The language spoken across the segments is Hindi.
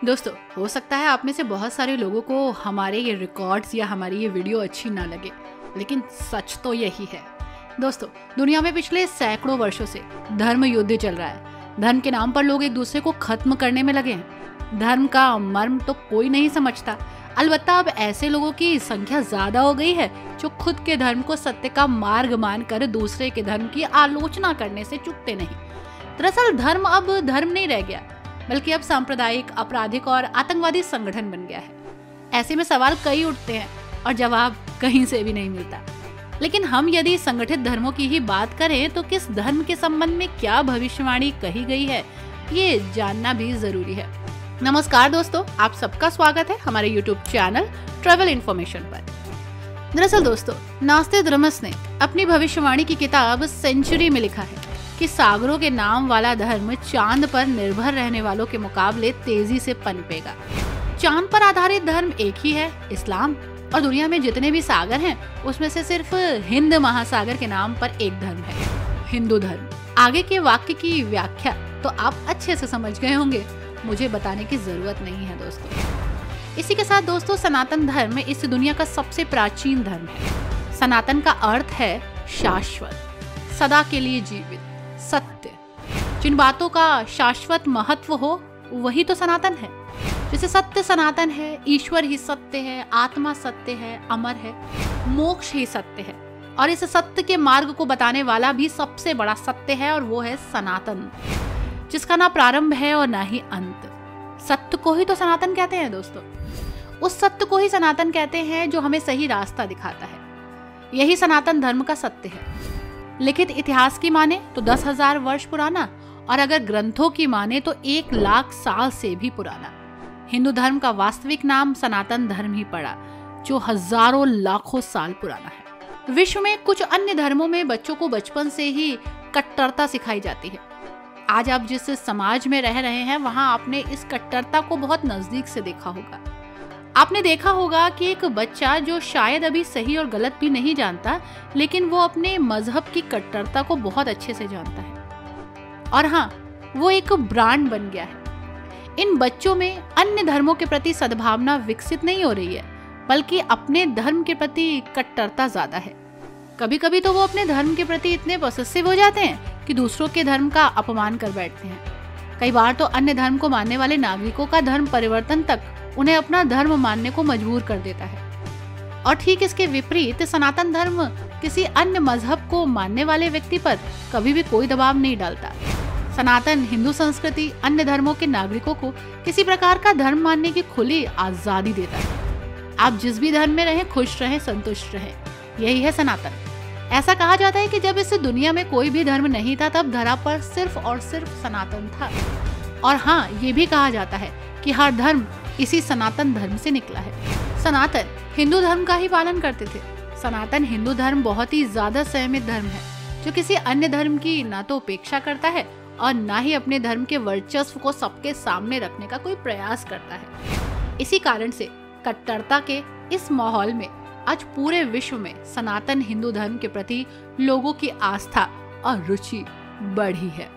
दोस्तों, हो सकता है आप में से बहुत सारे लोगों को हमारे ये रिकॉर्ड्स या हमारी ये वीडियो अच्छी ना लगे, लेकिन सच तो यही है। दोस्तों, दुनिया में पिछले सैकड़ों वर्षों से धर्म युद्ध चल रहा है। धर्म के नाम पर लोग एक दूसरे को खत्म करने में लगे हैं। धर्म का मर्म तो कोई नहीं समझता। अलबत्ता अब ऐसे लोगों की संख्या ज्यादा हो गई है जो खुद के धर्म को सत्य का मार्ग मानकर दूसरे के धर्म की आलोचना करने से चूकते नहीं। दरअसल धर्म अब धर्म नहीं रह गया, बल्कि अब सांप्रदायिक, आपराधिक और आतंकवादी संगठन बन गया है। ऐसे में सवाल कई उठते हैं और जवाब कहीं से भी नहीं मिलता। लेकिन हम यदि संगठित धर्मों की ही बात करें तो किस धर्म के संबंध में क्या भविष्यवाणी कही गई है, ये जानना भी जरूरी है। नमस्कार दोस्तों, आप सबका स्वागत है हमारे YouTube चैनल ट्रैवल इन्फॉर्मेशन पर। दरअसल दोस्तों, नास्ट्रेदामस ने अपनी भविष्यवाणी की किताब सेंचुरी में लिखा है कि सागरों के नाम वाला धर्म चांद पर निर्भर रहने वालों के मुकाबले तेजी से पनपेगा। चांद पर आधारित धर्म एक ही है, इस्लाम, और दुनिया में जितने भी सागर हैं उसमें से सिर्फ हिंद महासागर के नाम पर एक धर्म है, हिंदू धर्म। आगे के वाक्य की व्याख्या तो आप अच्छे से समझ गए होंगे, मुझे बताने की जरूरत नहीं है दोस्तों। इसी के साथ दोस्तों, सनातन धर्म इस दुनिया का सबसे प्राचीन धर्म है। सनातन का अर्थ है शाश्वत, सदा के लिए जीवित, सत्य। जिन बातों का शाश्वत महत्व हो वही तो सनातन है। जैसे सत्य सनातन है, ईश्वर ही सत्य है, आत्मा सत्य है, अमर है, मोक्ष ही सत्य है, और इस सत्य के मार्ग को बताने वाला भी सबसे बड़ा सत्य है, और वो है सनातन, जिसका ना प्रारंभ है और ना ही अंत। सत्य को ही तो सनातन कहते हैं दोस्तों। उस सत्य को ही सनातन कहते हैं जो हमें सही रास्ता दिखाता है। यही सनातन धर्म का सत्य है। लिखित इतिहास की माने तो 10,000 वर्ष पुराना, और अगर ग्रंथों की माने तो 1,00,000 साल से भी पुराना। हिंदू धर्म का वास्तविक नाम सनातन धर्म ही पड़ा, जो हजारों लाखों साल पुराना है। विश्व में कुछ अन्य धर्मों में बच्चों को बचपन से ही कट्टरता सिखाई जाती है। आज आप जिस समाज में रह रहे हैं वहां आपने इस कट्टरता को बहुत नजदीक से देखा होगा। आपने देखा होगा कि एक बच्चा जो शायद अभी सही और गलत भी नहीं जानता, लेकिन वो अपने मजहब की कट्टरता को बहुत अच्छे से जानता है, और हाँ, वो एक ब्रांड बन गया है। इन बच्चों में अन्य धर्मों के प्रति सद्भावना विकसित नहीं हो रही है, बल्कि अपने धर्म के प्रति कट्टरता ज्यादा है। कभी कभी तो वो अपने धर्म के प्रति इतने पॉसेसिव हो जाते हैं कि दूसरों के धर्म का अपमान कर बैठते हैं। कई बार तो अन्य धर्म को मानने वाले नागरिकों का धर्म परिवर्तन तक उन्हें अपना धर्म मानने को मजबूर कर देता है। और ठीक इसके विपरीत सनातन धर्म किसी अन्य मजहब को मानने वाले व्यक्ति पर कभी भी कोई दबाव नहीं डालता। सनातन हिंदू संस्कृति अन्य धर्मों के नागरिकों को किसी प्रकार का धर्म मानने की खुली आजादी देता है। आप जिस भी धर्म में रहें, खुश रहें, संतुष्ट रहें, यही है सनातन। ऐसा कहा जाता है कि जब इस दुनिया में कोई भी धर्म नहीं था, तब धरा पर सिर्फ और सिर्फ सनातन था। और हाँ, ये भी कहा जाता है कि हर धर्म इसी सनातन धर्म से निकला है। सनातन हिंदू धर्म का ही पालन करते थे। सनातन हिंदू धर्म बहुत ही ज्यादा संयमित धर्म है, जो किसी अन्य धर्म की ना तो उपेक्षा करता है और ना ही अपने धर्म के वर्चस्व को सबके सामने रखने का कोई प्रयास करता है। इसी कारण से कट्टरता के इस माहौल में आज पूरे विश्व में सनातन हिंदू धर्म के प्रति लोगों की आस्था और रुचि बढ़ी है।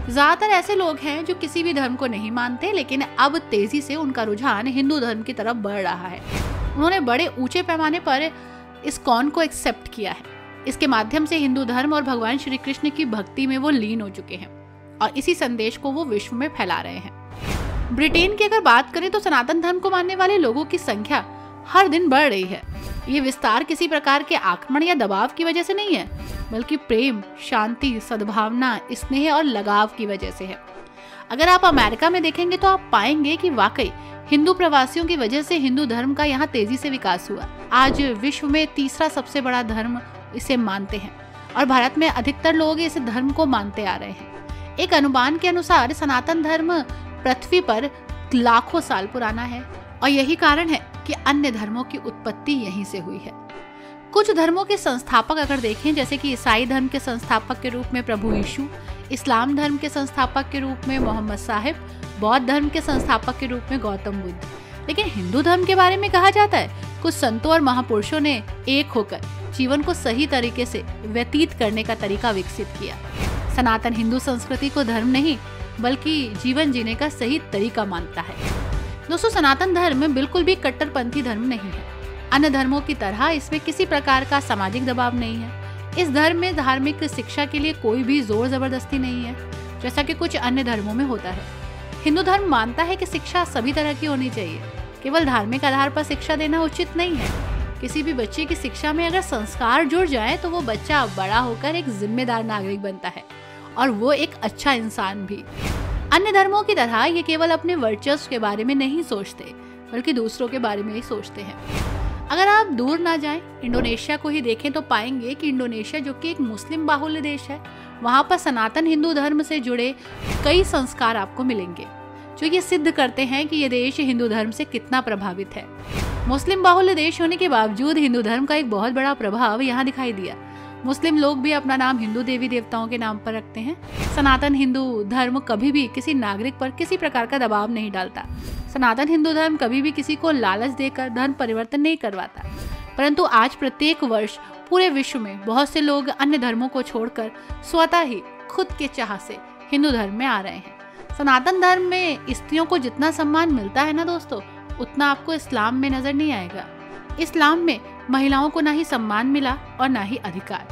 ज्यादातर ऐसे लोग हैं जो किसी भी धर्म को नहीं मानते, लेकिन अब तेजी से उनका रुझान हिंदू धर्म की तरफ बढ़ रहा है। उन्होंने बड़े ऊंचे पैमाने पर इस्कॉन को एक्सेप्ट किया है। इसके माध्यम से हिंदू धर्म और भगवान श्री कृष्ण की भक्ति में वो लीन हो चुके हैं, और इसी संदेश को वो विश्व में फैला रहे हैं। ब्रिटेन की अगर बात करें तो सनातन धर्म को मानने वाले लोगों की संख्या हर दिन बढ़ रही है। ये विस्तार किसी प्रकार के आक्रमण या दबाव की वजह से नहीं है, बल्कि प्रेम, शांति, सद्भावना, स्नेह और लगाव की वजह से है। अगर आप अमेरिका में देखेंगे तो आप पाएंगे कि वाकई हिंदू प्रवासियों की वजह से हिंदू धर्म का यहाँ तेजी से विकास हुआ। आज विश्व में तीसरा सबसे बड़ा धर्म इसे मानते हैं, और भारत में अधिकतर लोग इस धर्म को मानते आ रहे हैं। एक अनुमान के अनुसार सनातन धर्म पृथ्वी पर लाखों साल पुराना है, और यही कारण है कि अन्य धर्मों की उत्पत्ति यहीं से हुई है। कुछ धर्मों के संस्थापक अगर देखें, जैसे कि ईसाई धर्म के संस्थापक के रूप में प्रभु यीशु, इस्लाम धर्म के संस्थापक के रूप में मोहम्मद साहिब, बौद्ध धर्म के संस्थापक के रूप में गौतम बुद्ध। लेकिन हिंदू धर्म के बारे में कहा जाता है कुछ संतों और महापुरुषों ने एक होकर जीवन को सही तरीके से व्यतीत करने का तरीका विकसित किया। सनातन हिंदू संस्कृति को धर्म नहीं बल्कि जीवन जीने का सही तरीका मानता है। दोस्तों, सनातन धर्म बिल्कुल भी कट्टरपंथी धर्म नहीं है। अन्य धर्मों की तरह इसमें किसी प्रकार का सामाजिक दबाव नहीं है। इस धर्म में धार्मिक शिक्षा के लिए कोई भी जोर जबरदस्ती नहीं है, जैसा कि कुछ अन्य धर्मों में होता है। हिंदू धर्म मानता है कि शिक्षा सभी तरह की होनी चाहिए। केवल धार्मिक आधार पर शिक्षा देना उचित नहीं है। किसी भी बच्चे की शिक्षा में अगर संस्कार जुड़ जाए तो वो बच्चा बड़ा होकर एक जिम्मेदार नागरिक बनता है और वो एक अच्छा इंसान भी। अन्य धर्मों की तरह ये केवल अपने वर्चस्व के बारे में नहीं सोचते, बल्कि दूसरों के बारे में ही सोचते हैं। अगर आप दूर ना जाएं, इंडोनेशिया को ही देखें तो पाएंगे कि इंडोनेशिया, जो कि एक मुस्लिम बाहुल्य देश है, वहाँ पर सनातन हिंदू धर्म से जुड़े कई संस्कार आपको मिलेंगे, जो ये सिद्ध करते हैं कि ये देश हिंदू धर्म से कितना प्रभावित है। मुस्लिम बाहुल्य देश होने के बावजूद हिंदू धर्म का एक बहुत बड़ा प्रभाव यहाँ दिखाई दिया। मुस्लिम लोग भी अपना नाम हिंदू देवी देवताओं के नाम पर रखते हैं। सनातन हिंदू धर्म कभी भी किसी नागरिक पर किसी प्रकार का दबाव नहीं डालता। सनातन हिंदू धर्म कभी भी किसी को लालच देकर धर्म परिवर्तन नहीं करवाता। परंतु आज प्रत्येक वर्ष पूरे विश्व में बहुत से लोग अन्य धर्मों को छोड़कर स्वतः ही खुद के चाह से हिंदू धर्म में आ रहे हैं। सनातन धर्म में स्त्रियों को जितना सम्मान मिलता है ना दोस्तों, उतना आपको इस्लाम में नजर नहीं आएगा। इस्लाम में महिलाओं को ना ही सम्मान मिला और ना ही अधिकार,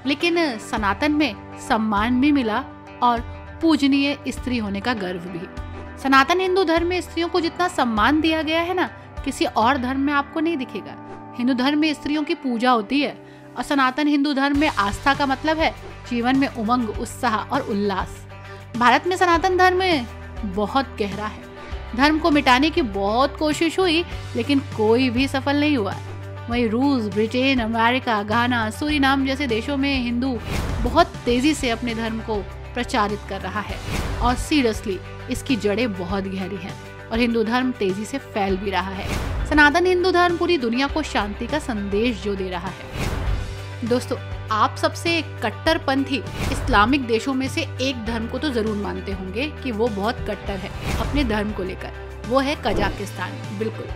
लेकिन सनातन में सम्मान भी मिला और पूजनीय स्त्री होने का गर्व भी। सनातन हिंदू धर्म में स्त्रियों को जितना सम्मान दिया गया है ना, किसी और धर्म में आपको नहीं दिखेगा। हिंदू धर्म में स्त्रियों की पूजा होती है और सनातन हिंदू धर्म में आस्था का मतलब है जीवन में उमंग, उत्साह और उल्लास। भारत में सनातन धर्म बहुत गहरा है। धर्म को मिटाने की बहुत कोशिश हुई, लेकिन कोई भी सफल नहीं हुआ। वहीं रूस, ब्रिटेन, अमेरिका, घाना, सूरीनाम जैसे देशों में हिंदू बहुत तेजी से अपने धर्म को प्रचारित कर रहा है और सीरियसली इसकी जड़ें बहुत गहरी हैं और हिंदू धर्म तेजी से फैल भी रहा है। सनातन हिंदू धर्म पूरी दुनिया को शांति का संदेश जो दे रहा है। दोस्तों, आप सबसे कट्टरपंथी इस्लामिक देशों में से एक धर्म को तो जरूर मानते होंगे कि वो बहुत कट्टर है अपने धर्म को लेकर। वो है कजाकिस्तान। बिल्कुल,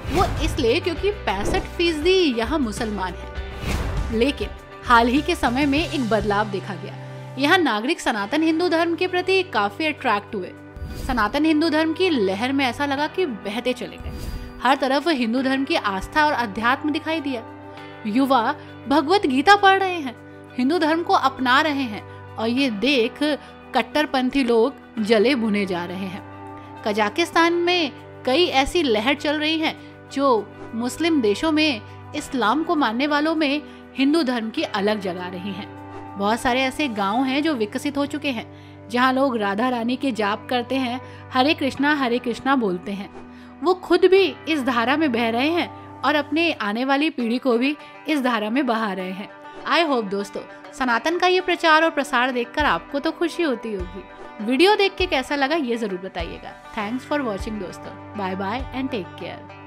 वो इसलिए क्योंकि 65% यहाँ मुसलमान हैं। लेकिन हाल ही के समय में एक बदलाव देखा गया। यहाँ नागरिक सनातन हिंदू धर्म के प्रति काफी अट्रैक्ट हुए। सनातन हिंदू धर्म की लहर में ऐसा लगा कि बहते चले गए। हर तरफ हिंदू धर्म की आस्था और अध्यात्म दिखाई दिया। युवा भगवत गीता पढ़ रहे हैं, हिंदू धर्म को अपना रहे हैं और ये देख कट्टरपंथी लोग जले भुने जा रहे हैं। कजाकिस्तान में कई ऐसी लहर चल रही हैं जो मुस्लिम देशों में इस्लाम को मानने वालों में हिंदू धर्म की अलग जगा रही हैं। बहुत सारे ऐसे गांव हैं जो विकसित हो चुके हैं, जहां लोग राधा रानी के जाप करते हैं, हरे कृष्णा बोलते हैं। वो खुद भी इस धारा में बह रहे हैं और अपने आने वाली पीढ़ी को भी इस धारा में बहा रहे हैं। आई होप दोस्तों, सनातन का ये प्रचार और प्रसार देखकर आपको तो खुशी होती होगी। वीडियो देख के कैसा लगा ये जरूर बताइएगा। थैंक्स फॉर वॉचिंग दोस्तों। Bye bye and take care.